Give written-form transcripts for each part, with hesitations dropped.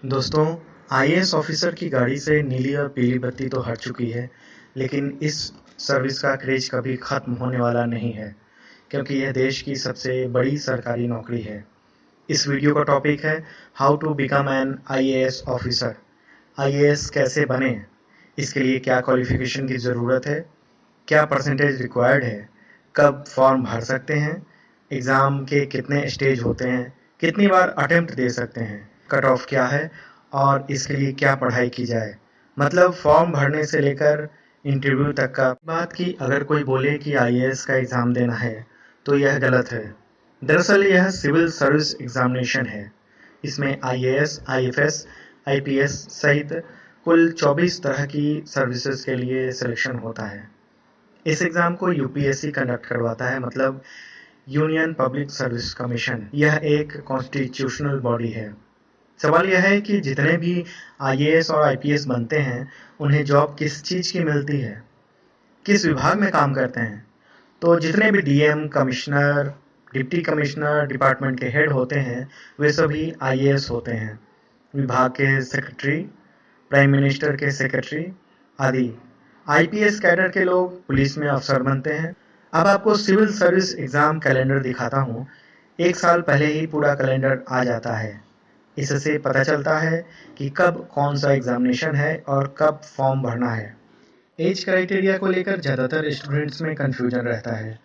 दोस्तों, IAS officer की गाड़ी से नीली और पीली बत्ती तो हट चुकी है, लेकिन इस सर्विस का क्रेज कभी खत्म होने वाला नहीं है, क्योंकि यह देश की सबसे बड़ी सरकारी नौकरी है। इस वीडियो का टॉपिक है how to become an IAS officer. IAS कैसे बने, इसके लिए क्या क्वालिफिकेशन की ज़रूरत है, क्या परसेंटेज रिक्वायर्ड है, कब फॉर्म भर सकते हैं, एग्ज़ाम के कितने स्टेज होते हैं, कितनी बार अटेम्प्ट दे सकते हैं, कट ऑफ क्या है और इसके लिए क्या पढ़ाई की जाए। मतलब फॉर्म भरने से लेकर इंटरव्यू तक का बात की। अगर कोई बोले कि आईएएस का एग्ज़ाम देना है तो यह गलत है। दरअसल यह सिविल सर्विस एग्जामिनेशन है। इसमें आईएएस, आईएफएस, आईपीएस सहित कुल 24 तरह की सर्विसेज के लिए सिलेक्शन होता है। इस एग्ज़ाम को यूपीएससी कंडक्ट करवाता है, मतलब यूनियन पब्लिक सर्विस कमीशन। यह एक कॉन्स्टिट्यूशनल बॉडी है। सवाल यह है कि जितने भी आईएएस और आईपीएस बनते हैं, उन्हें जॉब किस चीज़ की मिलती है, किस विभाग में काम करते हैं। तो जितने भी DM, commissioner, deputy commissioner, department के हेड होते हैं, वे सभी आईएएस होते हैं। विभाग के सेक्रेटरी, प्राइम मिनिस्टर के सेक्रेटरी आदि। आईपीएस कैडर के लोग पुलिस में अफसर बनते हैं। अब आपको सिविल सर्विस एग्ज़ाम कैलेंडर दिखाता हूँ। एक साल पहले ही पूरा कैलेंडर आ जाता है। इससे पता चलता है कि कब कौन सा एग्जामिनेशन है और कब फॉर्म भरना है। एज क्राइटेरिया को लेकर ज़्यादातर स्टूडेंट्स में कन्फ्यूजन रहता है।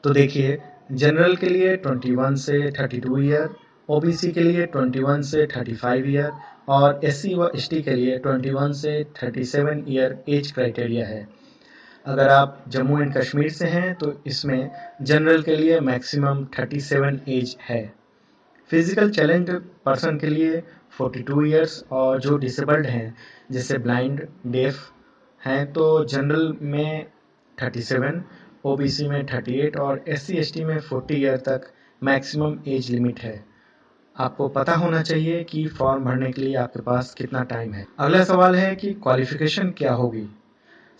तो देखिए, जनरल के लिए 21 से 32 ईयर, ओबीसी के लिए 21 से 35 ईयर और एससी व एसटी के लिए 21 से 37 ईयर एज क्राइटेरिया है। अगर आप जम्मू एंड कश्मीर से हैं तो इसमें जनरल के लिए मैक्सिमम 37 एज है। फिजिकल चैलेंज पर्सन के लिए 42 ईयर्स और जो डिसेबल्ड हैं, जैसे ब्लाइंड, डेफ हैं, तो जनरल में 37, ओबीसी में 38 और एससी एसटी में 40 ईयर तक मैक्सिमम एज लिमिट है। आपको पता होना चाहिए कि फॉर्म भरने के लिए आपके पास कितना टाइम है। अगला सवाल है कि क्वालिफिकेशन क्या होगी।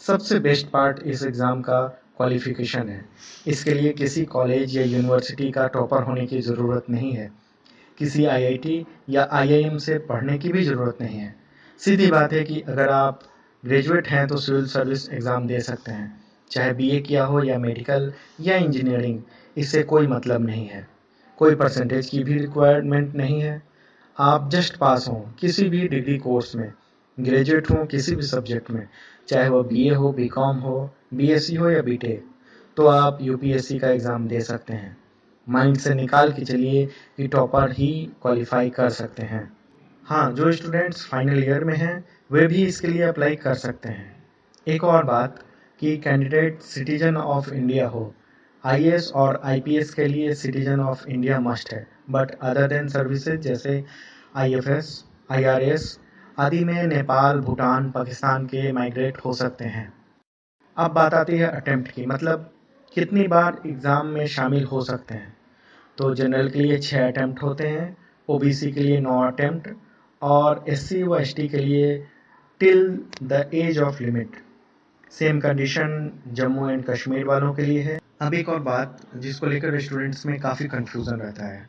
सबसे बेस्ट पार्ट इस एग्ज़ाम का क्वालिफिकेशन है। इसके लिए किसी कॉलेज या यूनिवर्सिटी का टॉपर होने की ज़रूरत नहीं है। किसी आईआईटी या आईआईएम से पढ़ने की भी ज़रूरत नहीं है। सीधी बात है कि अगर आप ग्रेजुएट हैं तो सिविल सर्विस एग्ज़ाम दे सकते हैं, चाहे बीए किया हो या मेडिकल या इंजीनियरिंग, इससे कोई मतलब नहीं है। कोई परसेंटेज की भी रिक्वायरमेंट नहीं है। आप जस्ट पास हों किसी भी डिग्री कोर्स में, ग्रेजुएट हों किसी भी सब्जेक्ट में, चाहे वह बीए हो, बीकॉम हो, बीएससी हो या बीटेक, तो आप यूपीएससी का एग्ज़ाम दे सकते हैं। माइंड से निकाल के चलिए कि टॉपर ही क्वालिफाई कर सकते हैं। हाँ, जो स्टूडेंट्स फाइनल ईयर में हैं वे भी इसके लिए अप्लाई कर सकते हैं। एक और बात कि कैंडिडेट सिटीजन ऑफ इंडिया हो। आईएएस और आईपीएस के लिए सिटीजन ऑफ इंडिया मस्ट है, बट अदर देन सर्विसेज जैसे आईएफएस, आईआरएस आदि में नेपाल, भूटान, पाकिस्तान के माइग्रेट हो सकते हैं। अब बात आती है अटेम्प्ट की, मतलब कितनी बार एग्ज़ाम में शामिल हो सकते हैं। तो जनरल के लिए 6 अटैम्प्ट होते हैं, ओबीसी के लिए 9 अटैम्प्ट और एससी व एसटी के लिए till the age of limit. Same condition Jammu and Kashmir वालों के लिए है। अब एक और बात जिसको लेकर स्टूडेंट्स में काफ़ी कन्फ्यूज़न रहता है।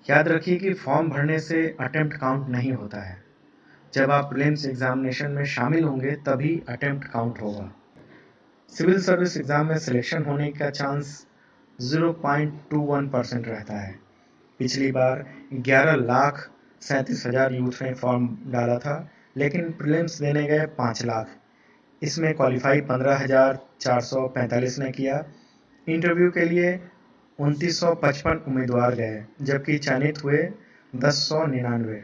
याद रखिए कि फॉर्म भरने से अटैम्प्ट काउंट नहीं होता है। जब आप प्रीलिम्स एग्जामिनेशन में शामिल होंगे तभी अटैम्प्ट काउंट होगा। सिविल सर्विस एग्ज़ाम में सिलेक्शन होने का चांस 0.21% रहता है। पिछली बार 11,37,000 यूथ ने फॉर्म डाला था, लेकिन प्रीलिम्स देने गए 5 लाख। इसमें क्वालिफाई 15,445 ने किया। इंटरव्यू के लिए 2,955 उम्मीदवार गए, जबकि चयनित हुए 10,199।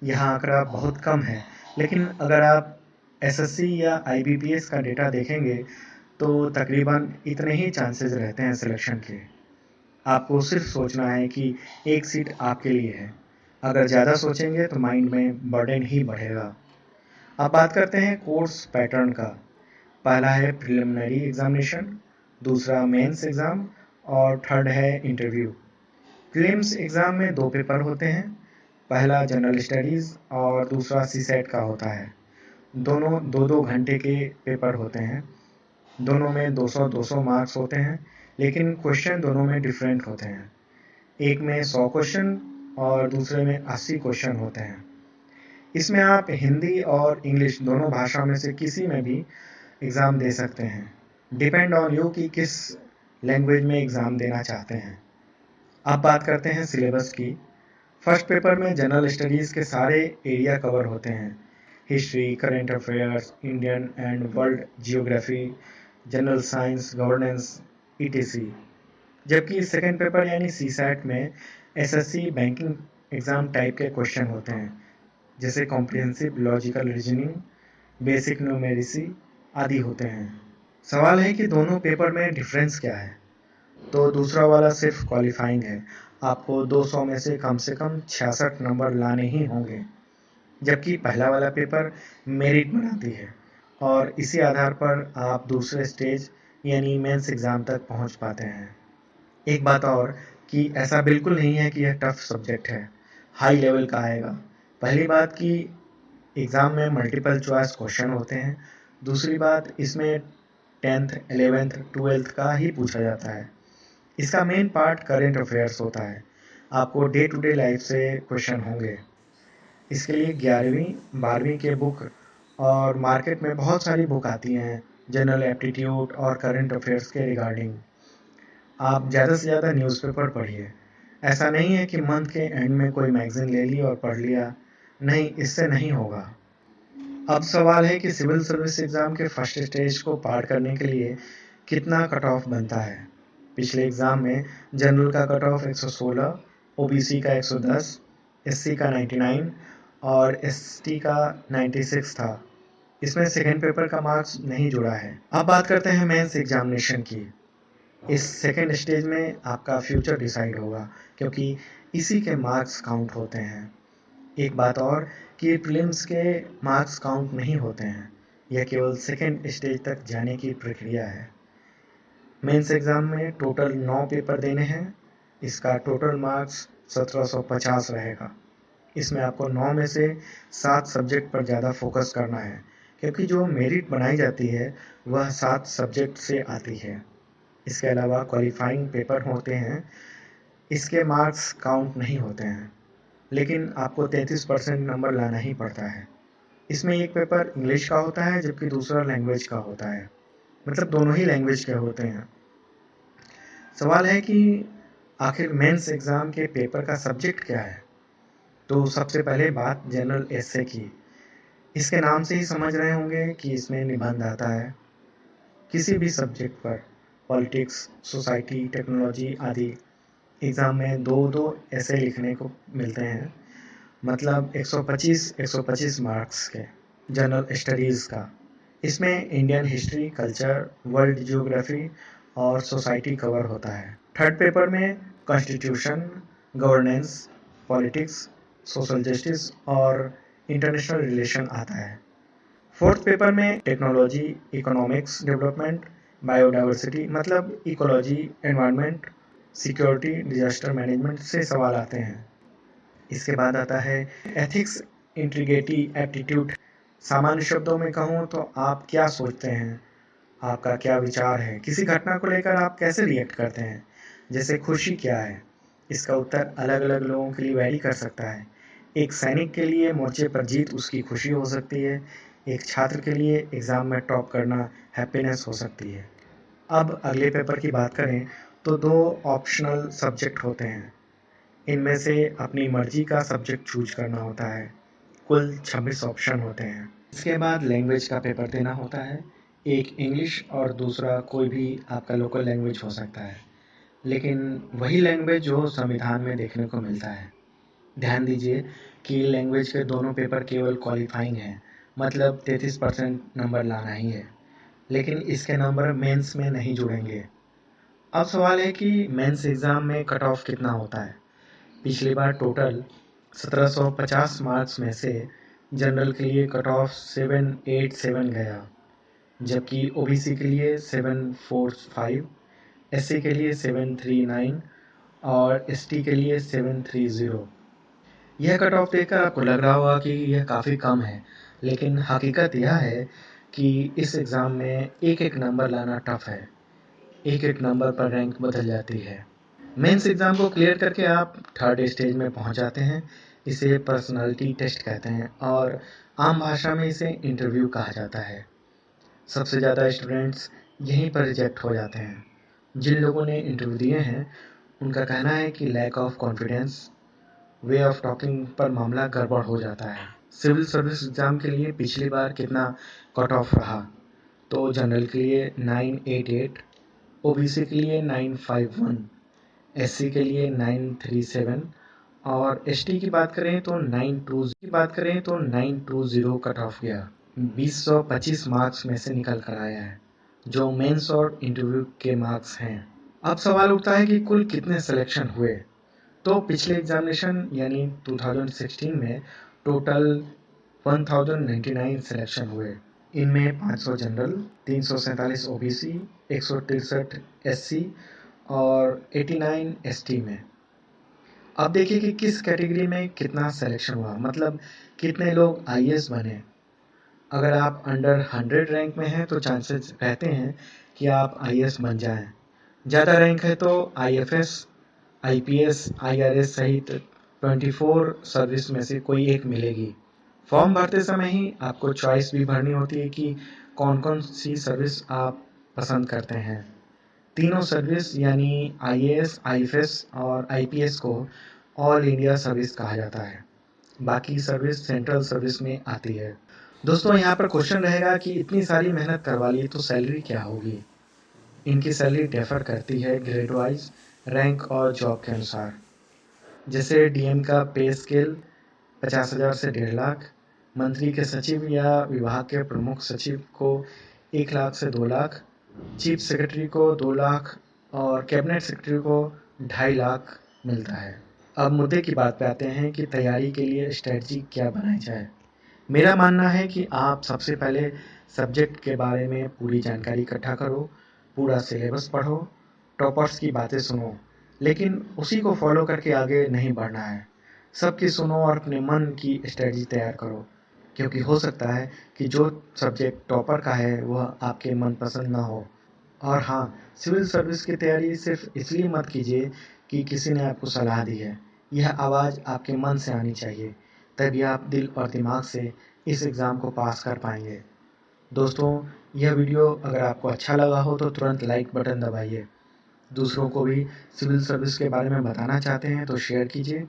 यह आंकड़ा बहुत कम है, लेकिन अगर आप एसएससी या आईबीपीएस का डेटा देखेंगे तो तकरीबन इतने ही चांसेस रहते हैं सिलेक्शन के। आपको सिर्फ सोचना है कि एक सीट आपके लिए है। अगर ज़्यादा सोचेंगे तो माइंड में बर्डन ही बढ़ेगा। अब बात करते हैं कोर्स पैटर्न का। पहला है प्रिलिमिनरी एग्जामिनेशन, दूसरा मेंस एग्ज़ाम और थर्ड है इंटरव्यू। प्रीलिम्स एग्ज़ाम में 2 पेपर होते हैं, पहला जनरल स्टडीज़ और दूसरा सीसेट का होता है। दोनों 2-2 घंटे के पेपर होते हैं। दोनों में 200-200 मार्क्स होते हैं, लेकिन क्वेश्चन दोनों में डिफरेंट होते हैं। एक में 100 क्वेश्चन और दूसरे में 80 क्वेश्चन होते हैं। इसमें आप हिंदी और इंग्लिश दोनों भाषा में से किसी में भी एग्ज़ाम दे सकते हैं। डिपेंड ऑन यू कि किस लैंग्वेज में एग्ज़ाम देना चाहते हैं। अब बात करते हैं सिलेबस की। फर्स्ट पेपर में जनरल स्टडीज़ के सारे एरिया कवर होते हैं। History, current affairs, Indian and world geography, general science, governance, etc. जबकि सेकेंड पेपर यानी सीसैट में एसएससी बैंकिंग एग्ज़ाम टाइप के क्वेश्चन होते हैं, जैसे comprehensive logical reasoning, basic numeracy आदि होते हैं। सवाल है कि दोनों पेपर में डिफरेंस क्या है। तो दूसरा वाला सिर्फ क्वालिफाइंग है। आपको 200 में से कम 66 नंबर लाने ही होंगे, जबकि पहला वाला पेपर मेरिट बनाती है और इसी आधार पर आप दूसरे स्टेज यानी मेंस एग्ज़ाम तक पहुंच पाते हैं। एक बात और कि ऐसा बिल्कुल नहीं है कि यह टफ सब्जेक्ट है, हाई लेवल का आएगा। पहली बात कि एग्ज़ाम में मल्टीपल चॉइस क्वेश्चन होते हैं। दूसरी बात, इसमें 10th 11th 12th का ही पूछा जाता है। इसका मेन पार्ट करेंट अफेयर्स होता है। आपको डे टू डे लाइफ से क्वेश्चन होंगे। इसके लिए 11वीं 12वीं के बुक और मार्केट में बहुत सारी बुक आती हैं जनरल एप्टीट्यूड और करंट अफेयर्स के रिगार्डिंग। आप ज़्यादा से ज़्यादा न्यूज़पेपर पढ़िए। ऐसा नहीं है कि मंथ के एंड में कोई मैगज़ीन ले ली और पढ़ लिया। नहीं, इससे नहीं होगा। अब सवाल है कि सिविल सर्विस एग्ज़ाम के फर्स्ट स्टेज को पार करने के लिए कितना कट ऑफ बनता है। पिछले एग्ज़ाम में जनरल का कट ऑफ 116, ओबीसी का 110, एससी का 99 और एसटी का 96 था। इसमें सेकेंड पेपर का मार्क्स नहीं जुड़ा है। अब बात करते हैं मेंस एग्जामिनेशन की। इस सेकेंड स्टेज में आपका फ्यूचर डिसाइड होगा, क्योंकि इसी के मार्क्स काउंट होते हैं। एक बात और कि प्रीलिम्स के मार्क्स काउंट नहीं होते हैं, यह केवल सेकेंड स्टेज तक जाने की प्रक्रिया है। मेंस एग्ज़ाम में टोटल 9 पेपर देने हैं। इसका टोटल मार्क्स 1750 रहेगा। इसमें आपको 9 में से 7 सब्जेक्ट पर ज़्यादा फोकस करना है, क्योंकि जो मेरिट बनाई जाती है वह 7 सब्जेक्ट से आती है। इसके अलावा क्वालिफाइंग पेपर होते हैं, इसके मार्क्स काउंट नहीं होते हैं, लेकिन आपको 33% नंबर लाना ही पड़ता है। इसमें एक पेपर इंग्लिश का होता है जबकि दूसरा लैंग्वेज का होता है, मतलब दोनों ही लैंग्वेज के होते हैं। सवाल है कि आखिर मेंस एग्ज़ाम के पेपर का सब्जेक्ट क्या है। तो सबसे पहले बात जनरल एसे की। इसके नाम से ही समझ रहे होंगे कि इसमें निबंध आता है। किसी भी सब्जेक्ट पर, पॉलिटिक्स, सोसाइटी, टेक्नोलॉजी आदि, एग्ज़ाम में 2-2 ऐसे लिखने को मिलते हैं, मतलब 125 मार्क्स के। जनरल स्टडीज़ का, इसमें Indian history, culture, world geography और सोसाइटी कवर होता है। थर्ड पेपर में constitution, governance, politics, social justice और इंटरनेशनल रिलेशन आता है। फोर्थ पेपर में टेक्नोलॉजी, इकोनॉमिक्स डेवलपमेंट, बायोडाइवर्सिटी मतलब ecology, environment, security, disaster management से सवाल आते हैं। इसके बाद आता है एथिक्स, इंटीग्रिटी, एप्टीट्यूड। सामान्य शब्दों में कहूँ तो आप क्या सोचते हैं, आपका क्या विचार है, किसी घटना को लेकर आप कैसे रिएक्ट करते हैं। जैसे खुशी क्या है, इसका उत्तर अलग अलग लोगों के लिए वैरी कर सकता है। एक सैनिक के लिए मोर्चे पर जीत उसकी खुशी हो सकती है, एक छात्र के लिए एग्ज़ाम में टॉप करना हैप्पीनेस हो सकती है। अब अगले पेपर की बात करें तो 2 ऑप्शनल सब्जेक्ट होते हैं। इनमें से अपनी मर्जी का सब्जेक्ट चूज करना होता है। कुल 26 ऑप्शन होते हैं। इसके बाद लैंग्वेज का पेपर देना होता है। एक इंग्लिश और दूसरा कोई भी आपका लोकल लैंग्वेज हो सकता है, लेकिन वही लैंग्वेज जो संविधान में देखने को मिलता है। ध्यान दीजिए कि लैंग्वेज के दोनों पेपर केवल क्वालिफाइंग हैं, मतलब 33% नंबर लाना ही है, लेकिन इसके नंबर मेंस में नहीं जुड़ेंगे। अब सवाल है कि मेंस एग्ज़ाम में कट ऑफ कितना होता है। पिछली बार टोटल 1750 मार्क्स में से जनरल के लिए कट ऑफ 787 गया, जबकि ओबीसी के लिए 745, एससी के लिए 739 और एसटी के लिए 730। यह कट ऑफ देखकर आपको लग रहा होगा कि यह काफ़ी कम है, लेकिन हकीकत यह है कि इस एग्ज़ाम में एक एक नंबर लाना टफ है। एक एक नंबर पर रैंक बदल जाती है। मेंस एग्ज़ाम को क्लियर करके आप थर्ड स्टेज में पहुंच जाते हैं। इसे पर्सनालिटी टेस्ट कहते हैं और आम भाषा में इसे इंटरव्यू कहा जाता है। सबसे ज़्यादा स्टूडेंट्स यहीं पर रिजेक्ट हो जाते हैं। जिन लोगों ने इंटरव्यू दिए हैं उनका कहना है कि lack of confidence, way of talking पर मामला गड़बड़ हो जाता है। सिविल सर्विस एग्ज़ाम के लिए पिछली बार कितना कट ऑफ रहा? तो जनरल के लिए 988, ओबीसी के लिए 951, एससी के लिए 937 और एसटी की बात करें तो 920 कट ऑफ गया। 2025 मार्क्स में से निकल कर आया है, जो मेंस और इंटरव्यू के मार्क्स हैं। अब सवाल उठता है कि कुल कितने सिलेक्शन हुए? तो पिछले एग्जामिनेशन यानी 2016 में टोटल 1099 सिलेक्शन हुए। इनमें 500 जनरल, 347 ओबीसी, 163 एससी और 89 एसटी में। अब देखिए कि किस कैटेगरी में कितना सिलेक्शन हुआ, मतलब कितने लोग आईएएस बने। अगर आप अंडर 100 रैंक में हैं तो चांसेस रहते हैं कि आप आईएएस बन जाएं। ज़्यादा रैंक है तो आईएफएस, आईपीएस, आईआरएस सहित 24 सर्विस में से कोई एक मिलेगी। फॉर्म भरते समय ही आपको चॉइस भी भरनी होती है कि कौन कौन सी सर्विस आप पसंद करते हैं। तीनों सर्विस यानी आईएएस, आईएफएस और आईपीएस को ऑल इंडिया सर्विस कहा जाता है। बाकी सर्विस सेंट्रल सर्विस में आती है। दोस्तों, यहाँ पर क्वेश्चन रहेगा कि इतनी सारी मेहनत करवा ली तो सैलरी क्या होगी? इनकी सैलरी डिफर करती है ग्रेड वाइज, रैंक और जॉब के अनुसार। जैसे डीएम का पे स्केल 50,000 से 1.5 लाख, मंत्री के सचिव या विभाग के प्रमुख सचिव को 1 लाख से 2 लाख, चीफ सेक्रेटरी को 2 लाख और कैबिनेट सेक्रेटरी को 2.5 लाख मिलता है। अब मुद्दे की बात पे आते हैं कि तैयारी के लिए स्ट्रेटजी क्या बनाई जाए। मेरा मानना है कि आप सबसे पहले सब्जेक्ट के बारे में पूरी जानकारी इकट्ठा करो, पूरा सिलेबस पढ़ो, टॉपर्स की बातें सुनो, लेकिन उसी को फॉलो करके आगे नहीं बढ़ना है। सबकी सुनो और अपने मन की स्ट्रेटजी तैयार करो, क्योंकि हो सकता है कि जो सब्जेक्ट टॉपर का है वह आपके मनपसंद ना हो। और हाँ, सिविल सर्विस की तैयारी सिर्फ इसलिए मत कीजिए कि किसी ने आपको सलाह दी है। यह आवाज़ आपके मन से आनी चाहिए, तभी आप दिल और दिमाग से इस एग्ज़ाम को पास कर पाएंगे। दोस्तों, यह वीडियो अगर आपको अच्छा लगा हो तो तुरंत लाइक बटन दबाइए। दूसरों को भी सिविल सर्विस के बारे में बताना चाहते हैं तो शेयर कीजिए।